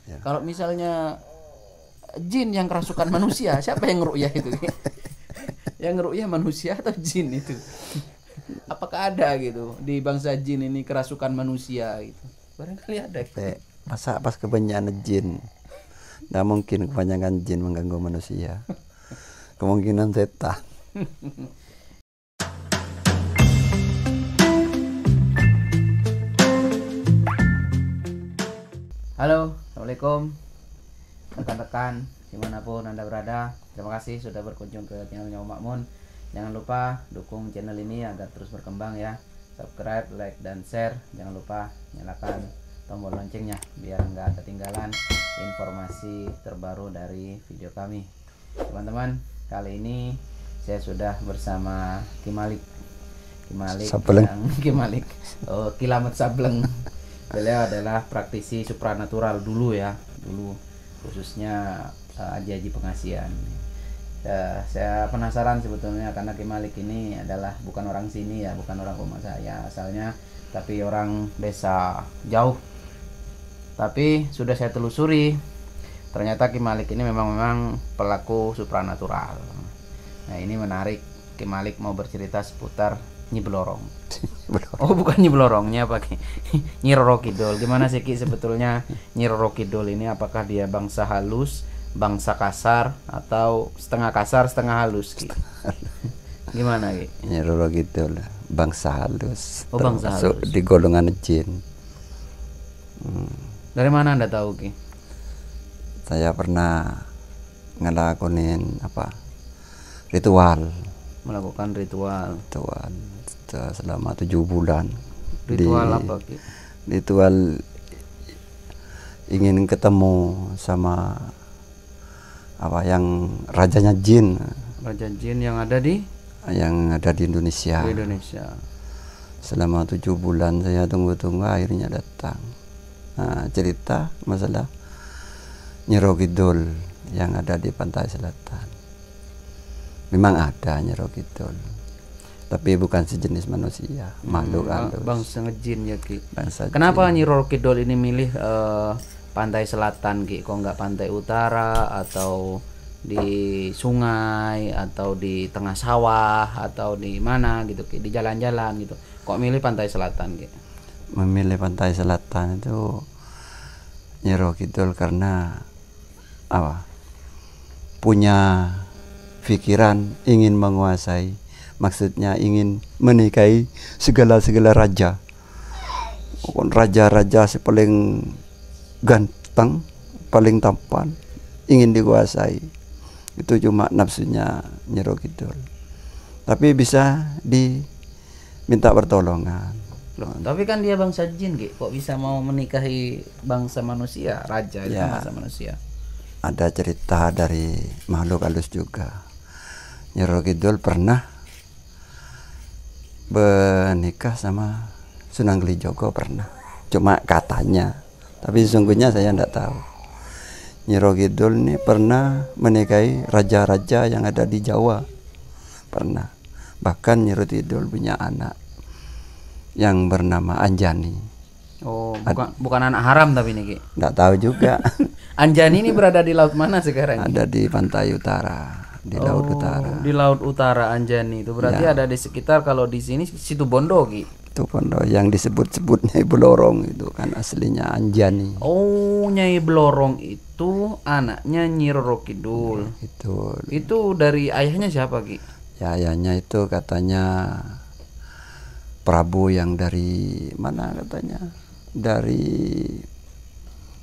Ya. Kalau misalnya jin yang kerasukan manusia, siapa yang ngeru'yah itu? Yang ngeru'yah manusia atau jin itu? Apakah ada gitu di bangsa jin ini kerasukan manusia gitu? Barangkali ada. Tapi masa pas kebanyakan jin, nggak mungkin kebanyakan jin mengganggu manusia. Kemungkinan setan. Halo, assalamualaikum rekan-rekan dimanapun anda berada. Terima kasih sudah berkunjung ke channelnya Om Makmun. Jangan lupa dukung channel ini agar terus berkembang ya. Subscribe, like, dan share. Jangan lupa nyalakan tombol loncengnya biar nggak ketinggalan informasi terbaru dari video kami. Teman-teman, kali ini saya sudah bersama Kimalik. Sableng. Kimalik. Oh, Kilamet Sableng. Beliau adalah praktisi supranatural dulu ya, khususnya aji-aji pengasihan. Saya penasaran sebetulnya karena Kimalik ini adalah bukan orang sini ya, bukan orang rumah saya asalnya, tapi orang desa jauh. Tapi sudah saya telusuri, ternyata Kimalik ini memang pelaku supranatural. Nah ini menarik, Kimalik mau bercerita seputar Nyi Blorong. Oh bukan Nyi Blorongnya pakai Nyi Roro Kidul. Gimana sih Ki sebetulnya Nyi Roro Kidul ini, apakah dia bangsa halus, bangsa kasar, atau setengah kasar setengah halus Ki? Gimana Ki? Nyi Roro Kidul bangsa halus. Oh, bangsa termasuk halus. di golongan jin. Dari mana Anda tahu Ki? Saya pernah ngelakonin ritual Melakukan ritual. selama 7 bulan. Ritual apa Ki? Ritual ingin ketemu sama yang rajanya jin Raja jin yang ada di Indonesia. Di Indonesia. Selama 7 bulan saya tunggu-tunggu, akhirnya datang. Nah, cerita masalah Nyi Roro Kidul yang ada di pantai selatan. Memang ada Nyi Roro Kidul, tapi bukan sejenis manusia, makhluk halus. Bangsa jin ya Ki. Bangsa Kenapa jin. Nyi Roro Kidul ini milih pantai selatan Ki? Kok nggak pantai utara atau di sungai atau di tengah sawah atau di mana gitu Ki? Di jalan-jalan gitu. Kok milih pantai selatan Ki? Memilih pantai selatan itu Nyi Roro Kidul karena punya pikiran ingin menguasai, maksudnya ingin menikahi segala raja. Raja-raja paling ganteng, paling tampan, ingin dikuasai. Itu cuma nafsunya Nyi Roro Kidul. Tapi bisa diminta pertolongan. Loh, tapi kan dia bangsa jin Ki. Kok bisa mau menikahi bangsa manusia, raja itu Ya. bangsa manusia? Ada cerita dari makhluk halus juga. Nyi Roro Kidul pernah menikah sama Sunan Kalijogo, pernah. Cuma katanya, tapi sesungguhnya saya tidak tahu. Nyi Roro Kidul ini pernah menikahi raja-raja yang ada di Jawa, pernah. Bahkan Nyi Roro Kidul punya anak yang bernama Anjani. Oh, bukan anak haram tapi ini Ki. Tidak tahu juga. Anjani ini berada di laut mana sekarang? Ada di pantai utara, di Laut Utara. Di Laut Utara Anjani itu berarti Ya. ada di sekitar, kalau di sini situ Bondo Ki. Itu pondok yang disebut-sebut Nyai Blorong itu kan aslinya Anjani. Oh, Nyai Blorong itu anaknya Nyi Roro Kidul. Itu dari ayahnya siapa Ki? Ya, ayahnya itu katanya Prabu yang dari mana katanya? Dari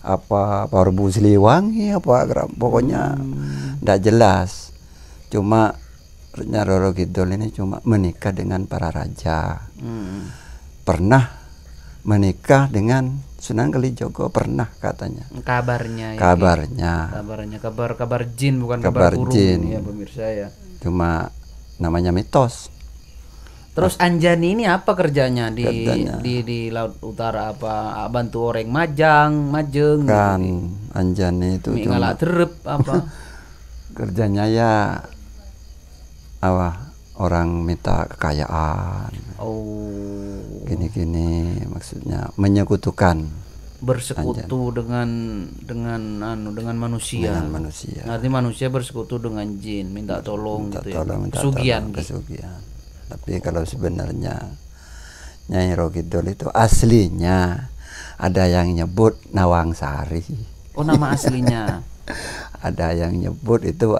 Prabu Siliwangi pokoknya tidak jelas. Cuma Nyi Roro Kidul ini cuma menikah dengan para raja. Pernah menikah dengan Sunan Kalijogo, pernah katanya. Kabarnya ya, Ki. Kabarnya. Kabar jin, bukan Kabar kabar burung jin. ya pemirsa ya. Cuma namanya mitos. Terus Anjani ini apa kerjanya di Kerjanya. di Laut Utara? Apa bantu orang majeng Kan gitu? Anjani itu Mi cuma ngalak terep apa? kerjanya ya orang minta kekayaan, Oh. gini-gini, maksudnya menyekutukan bersekutu dengan manusia. Dengan manusia. Nanti manusia bersekutu dengan jin, minta tolong Minta gitu tolong, ya. minta Pesugihan tolong, gitu. pesugihan. Tapi kalau sebenarnya Nyai Roro Kidul itu aslinya ada yang nyebut Nawangsari. Oh, nama aslinya. Ada yang nyebut itu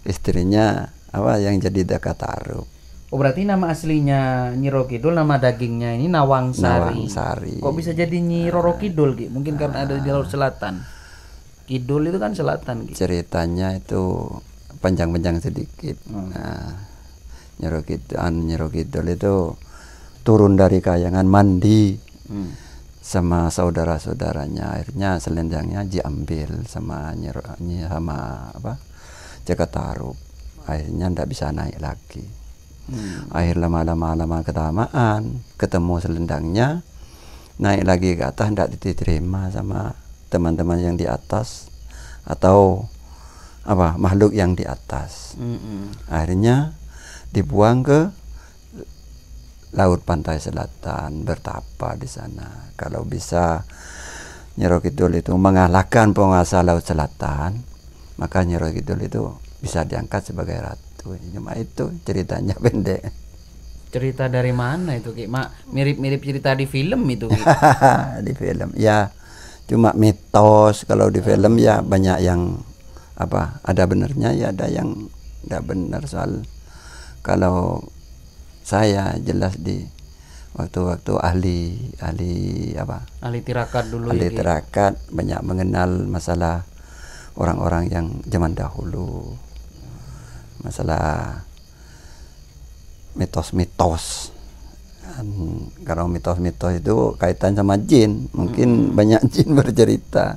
istrinya apa yang jadi Daka Tarub. Oh, berarti nama aslinya Nyi Roro Kidul, nama dagingnya ini Nawangsari. Nawangsari. Kok bisa jadi Nyi Roro Kidul, Ki? Mungkin karena ada di Laut Selatan. Kidul itu kan selatan, Ki. Ceritanya itu panjang-panjang sedikit. Nah, Nyi Roro Kidul itu turun dari kayangan mandi sama saudara-saudaranya. Akhirnya selendangnya diambil sama sama Jaka Tarub. Akhirnya ndak bisa naik lagi. Akhir lama kelamaan ketemu selendangnya, naik lagi ke atas ndak diterima sama teman-teman yang di atas atau makhluk yang di atas. Akhirnya dibuang ke laut pantai selatan, bertapa di sana. Kalau bisa Nyi Roro Kidul itu mengalahkan penguasa laut selatan, maka Nyi Roro Kidul itu bisa diangkat sebagai ratu. Cuma itu ceritanya pendek. Cerita dari mana itu, Ki? Mirip-mirip cerita di film itu, Ki. Di film ya cuma mitos. Kalau di film ya banyak yang ada benernya, ya ada yang tidak benar. Soal kalau saya jelas di waktu-waktu ahli tirakat dulu ahli ya, Ki. tirakat banyak mengenal masalah orang-orang yang zaman dahulu, masalah mitos-mitos. Kalau mitos-mitos itu kaitan sama jin, mungkin banyak jin bercerita.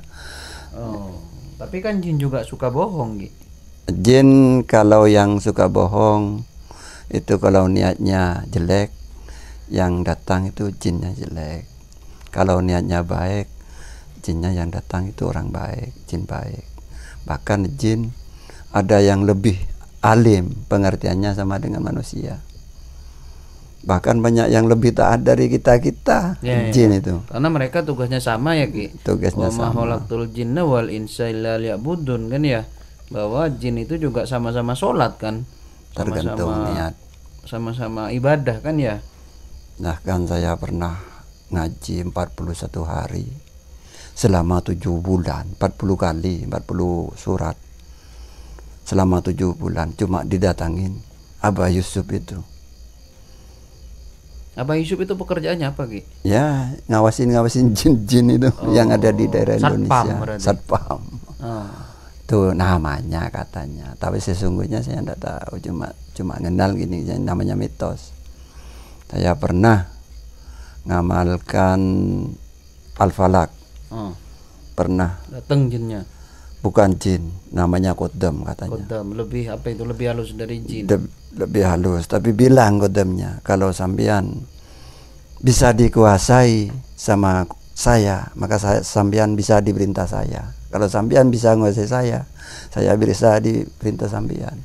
Oh, tapi kan jin juga suka bohong, Ki. Jin kalau yang suka bohong itu kalau niatnya jelek, yang datang itu jinnya jelek. Kalau niatnya baik, jinnya yang datang itu orang baik, jin baik. Bahkan jin ada yang lebih alim, pengertiannya sama dengan manusia. Bahkan banyak yang lebih taat dari kita jin itu. Karena mereka tugasnya sama ya, Ki. Tugasnya sama. Wa ma khalaqtul jinna wal insa illa liya'budun, kan ya. Bahwa jin itu juga sama-sama sholat kan. Tergantung niat. Sama-sama ibadah kan ya. Nah, kan saya pernah ngaji 41 hari selama 7 bulan, 40 kali, 40 surat. Selama 7 bulan cuma didatangin Abah Yusuf itu. Abah Yusuf itu pekerjaannya apa, Ki? Ya, ngawasin jin-jin itu yang ada di daerah Indonesia. Satpam. Itu namanya katanya. Tapi sesungguhnya saya tidak tahu, cuma kenal gini, namanya mitos. Saya pernah ngamalkan Al-Falak. Pernah. Datang jinnya. Bukan jin, namanya kodam katanya. Kodam, lebih halus dari jin. Lebih halus, tapi bilang kodamnya, kalau sampean bisa dikuasai sama saya, maka sampean bisa diperintah saya. Kalau sampean bisa menguasai saya bisa diperintah sampean.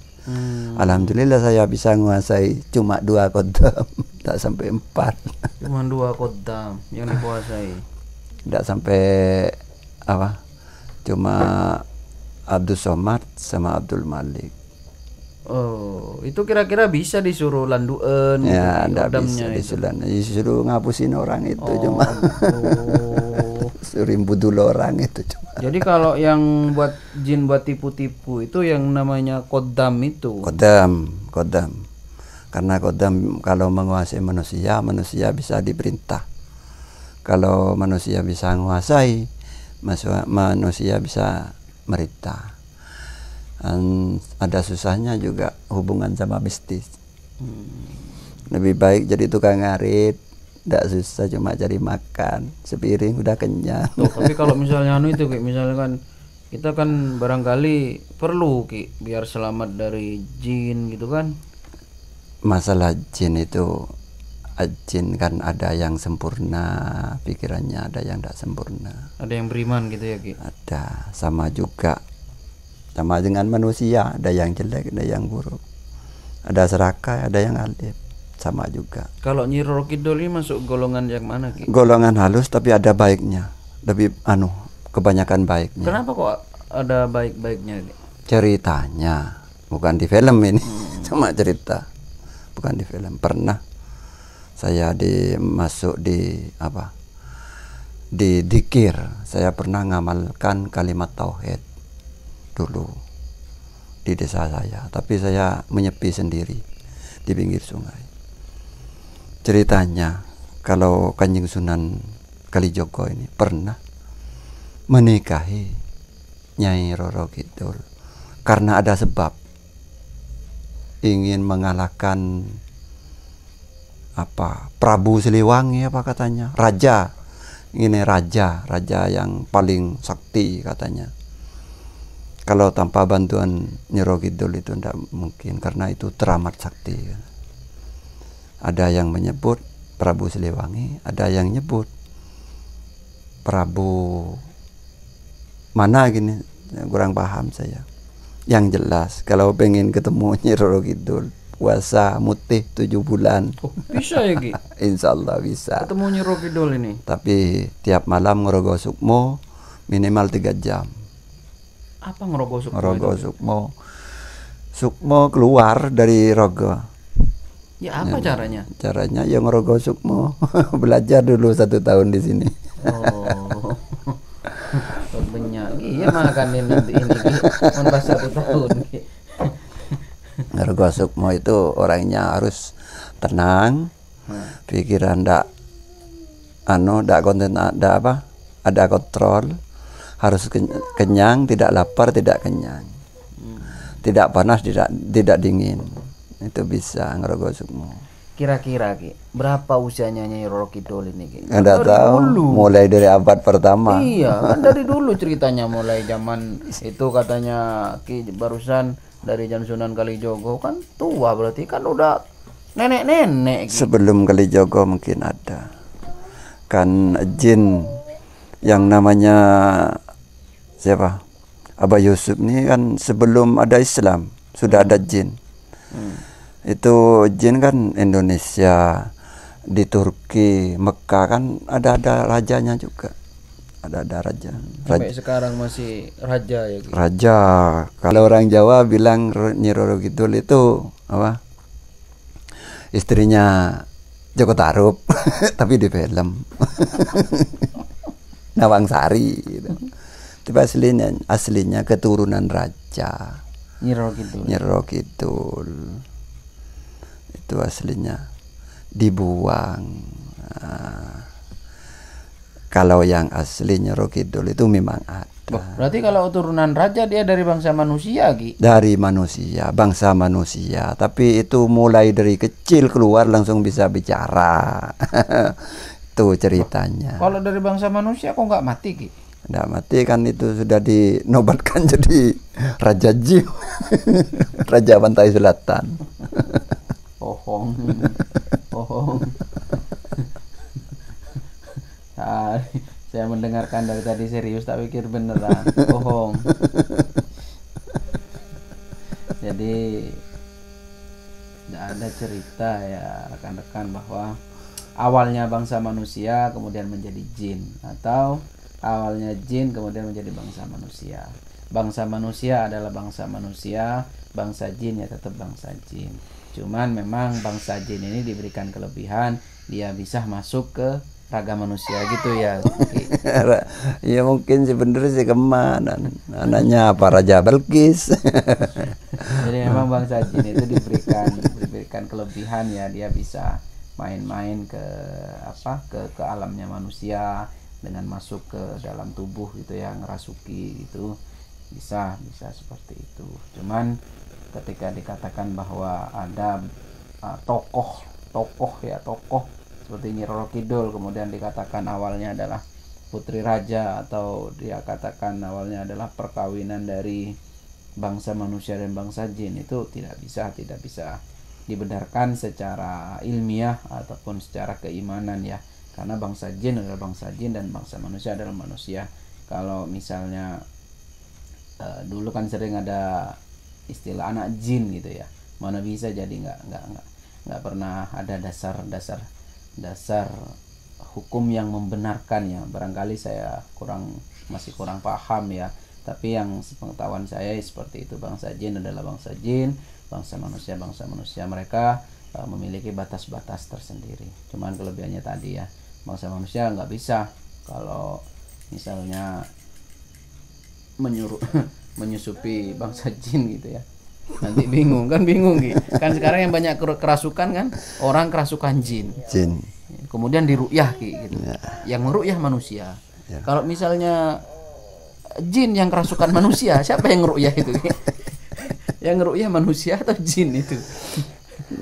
Alhamdulillah saya bisa menguasai cuma 2 kodam, tak sampai 4. Cuma 2 kodam yang dikuasai. Tidak sampai cuma Abdul Somad sama Abdul Malik. Oh, itu kira-kira bisa disuruh landuen ya, gitu, enggak bisa disuruh ngapusin orang itu. Cuma suruh budul orang itu cuma. Jadi kalau yang buat jin buat tipu-tipu itu yang namanya kodam itu. Kodam. Karena kodam kalau menguasai manusia bisa diperintah. Kalau manusia bisa menguasai, manusia bisa merintah. Ada susahnya juga hubungan sama mistis. Lebih baik jadi tukang ngarit, tidak susah, cuma cari makan sepiring udah kenyang. Tapi kalau misalnya misalkan kita kan barangkali perlu, Ki, biar selamat dari jin gitu kan. Masalah jin itu, jin kan ada yang sempurna pikirannya, ada yang tidak sempurna. Ada yang beriman gitu ya, Ki? Ada, sama dengan manusia, ada yang jelek, ada yang buruk, ada serakah, ada yang alim, sama juga. Kalau Nyi Roro Kidul ini masuk golongan yang mana, Ki? Golongan halus tapi ada baiknya, lebih kebanyakan baiknya. Kenapa kok ada baik-baiknya? Ceritanya bukan di film ini. Cuma cerita, bukan di film. Pernah saya masuk di dikir, saya pernah ngamalkan kalimat tauhid dulu di desa saya, tapi saya menyepi sendiri di pinggir sungai. Ceritanya kalau Kanjeng Sunan Kalijogo ini pernah menikahi Nyai Roro Kidul karena ada sebab, ingin mengalahkan Prabu Siliwangi katanya, raja. Ini raja yang paling sakti katanya. Kalau tanpa bantuan Nyiro Kidul itu tidak mungkin, karena itu teramat sakti. Ada yang menyebut Prabu Siliwangi, ada yang nyebut Prabu mana gini, kurang paham saya. Yang jelas kalau pengen ketemu Nyiro Kidul, puasa mutih 7 bulan. Oh, bisa ya Ki? Insya Allah bisa. Ketemu Nyiro Kidul ini. Tapi tiap malam ngerogoh sukmo minimal 3 jam. Apa ngerogoh sukmo? Ngerogoh sukmo keluar dari rogo. Ya apa caranya? Caranya ya ngerogoh sukmo. Belajar dulu 1 tahun di sini. Oh. Benyak. Iya makan ini pas 1 tahun. Ngerogoh sukmo itu orangnya harus tenang, pikiran ndak konten ada kontrol, harus kenyang, tidak lapar, tidak kenyang, tidak panas, tidak dingin. Itu bisa ngerogoh sukmo. Kira-kira Ki, berapa usianya Nyai Roro Kidul ini Ki? Nggak tahu, mulai dari abad pertama. Iya, kan dari dulu ceritanya, mulai zaman itu katanya Ki barusan dari zaman Sunan Kalijogo, kan tua berarti kan udah nenek-nenek Ki. Sebelum Kalijogo mungkin ada. Kan jin yang namanya siapa? Abah Yusuf ini kan sebelum ada Islam sudah ada jin. Itu jin kan Indonesia, di Turki, Mekah kan ada rajanya juga. Ada raja. Sampai sekarang masih raja ya Ki? Raja. Kalau orang Jawa bilang Nyi Roro Kidul itu istrinya Joko Tarub tapi di film. Nawang Sari gitu. Tapi aslinya keturunan raja. Nyi Roro Kidul. Nyi Roro Kidul. Itu aslinya dibuang. Kalau yang aslinya Roro Kidul itu memang ada. Berarti kalau turunan raja dia dari bangsa manusia Ki? Dari manusia, bangsa manusia. Tapi itu mulai dari kecil keluar langsung bisa bicara. Itu ceritanya. Kalau dari bangsa manusia kok nggak mati Ki? Nggak mati kan, itu sudah dinobatkan jadi Raja Jin. Raja Pantai Selatan. Bohong. Saya mendengarkan dari tadi serius, tak pikir beneran. Bohong. Jadi tidak ada cerita ya rekan-rekan bahwa awalnya bangsa manusia kemudian menjadi jin, atau awalnya jin kemudian menjadi bangsa manusia. Bangsa manusia adalah bangsa manusia, bangsa jin ya tetap bangsa jin. Cuman memang bangsa jin ini diberikan kelebihan, dia bisa masuk ke raga manusia gitu ya. Ya mungkin sebenarnya sih kemana anaknya apa, Raja Belkis. Jadi memang bangsa jin itu diberikan kelebihan ya, dia bisa main-main ke alamnya manusia dengan masuk ke dalam tubuh gitu ya, ngerasuki gitu, bisa seperti itu. Cuman ketika dikatakan bahwa ada tokoh seperti Nyi Roro Kidul kemudian dikatakan awalnya adalah putri raja, atau dia katakan awalnya adalah perkawinan dari bangsa manusia dan bangsa jin, itu tidak bisa dibenarkan secara ilmiah ataupun secara keimanan ya, karena bangsa jin adalah bangsa jin dan bangsa manusia adalah manusia. Kalau misalnya dulu kan sering ada istilah anak jin gitu ya, mana bisa, jadi nggak pernah ada dasar hukum yang membenarkan ya. Barangkali saya masih kurang paham ya. Tapi yang sepengetahuan saya seperti itu, bangsa jin adalah bangsa jin, bangsa manusia mereka memiliki batas-batas tersendiri. Cuman kelebihannya tadi ya, bangsa manusia nggak bisa kalau misalnya menyusupi bangsa jin gitu ya. Nanti bingung gitu. Kan sekarang yang banyak kerasukan kan orang kerasukan jin. Kemudian diru'yah gitu. Ya. Yang meru'yah manusia. Ya. Kalau misalnya jin yang kerasukan manusia, siapa yang ngeru'yah itu? Yang ngeru'yah manusia atau jin itu?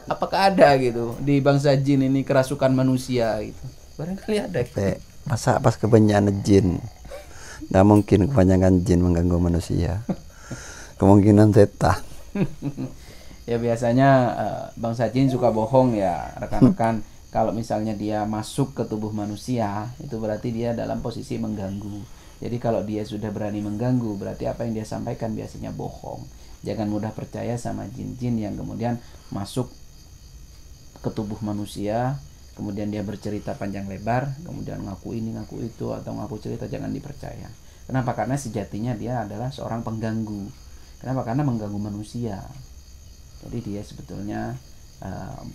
Apakah ada gitu di bangsa jin ini kerasukan manusia gitu? Barangkali ada. Masa pas kebanyakan jin? Nggak mungkin kebanyakan jin mengganggu manusia. Kemungkinan setan. Ya biasanya bangsa jin suka bohong ya rekan-rekan. Kalau misalnya dia masuk ke tubuh manusia, itu berarti dia dalam posisi mengganggu. Jadi kalau dia sudah berani mengganggu, berarti apa yang dia sampaikan biasanya bohong. Jangan mudah percaya sama jin-jin yang kemudian masuk ke tubuh manusia, kemudian dia bercerita panjang lebar, kemudian ngaku ini, ngaku itu, atau ngaku cerita, jangan dipercaya. Kenapa? Karena sejatinya dia adalah seorang pengganggu. Kenapa? Karena mengganggu manusia. Jadi dia sebetulnya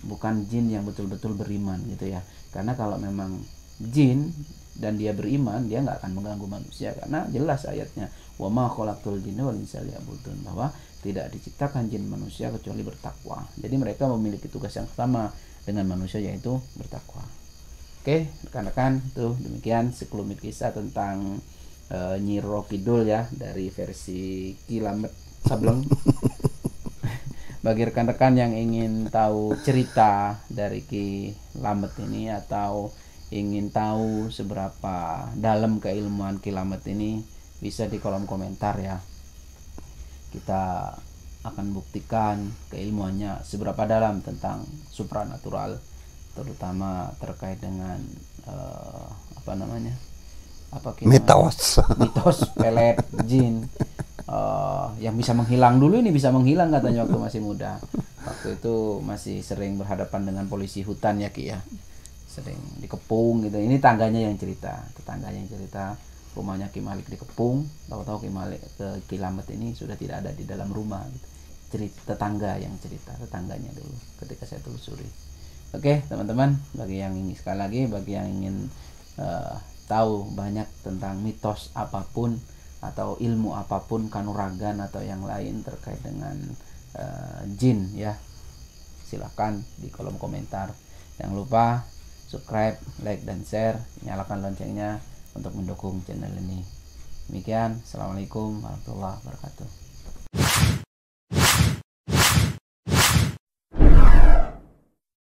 bukan jin yang betul-betul beriman gitu ya. Karena kalau memang jin dan dia beriman, dia nggak akan mengganggu manusia, karena jelas ayatnya, wa ma khalaqtul jinna wal insa liya'budun, bahwa tidak diciptakan jin manusia kecuali bertakwa. Jadi mereka memiliki tugas yang sama dengan manusia, yaitu bertakwa. Oke, rekan-rekan, itu demikian sekelumit kisah tentang Nyi Roro Kidul ya, dari versi Kilamet Sableng. Bagi rekan-rekan yang ingin tahu cerita dari Ki Lamet ini, atau ingin tahu seberapa dalam keilmuan Ki Lamet ini, bisa di kolom komentar ya. Kita akan buktikan keilmuannya seberapa dalam tentang supranatural, terutama terkait dengan mitos, pelet, jin. Yang bisa menghilang dulu ini bisa menghilang katanya waktu masih muda. Waktu itu masih sering berhadapan dengan polisi hutan ya Ki ya. Sering dikepung gitu. Ini tetangganya yang cerita rumahnya Ki Malik dikepung. Tahu-tahu Ki Malik ke Ki Lamet ini sudah tidak ada di dalam rumah gitu. Tetangganya dulu ketika saya telusuri. Oke, teman-teman, bagi yang ingin tahu banyak tentang mitos apapun atau ilmu apapun, kanuragan atau yang lain terkait dengan jin ya, silakan di kolom komentar. Jangan lupa subscribe, like dan share, nyalakan loncengnya untuk mendukung channel ini. Demikian, assalamualaikum warahmatullahi wabarakatuh.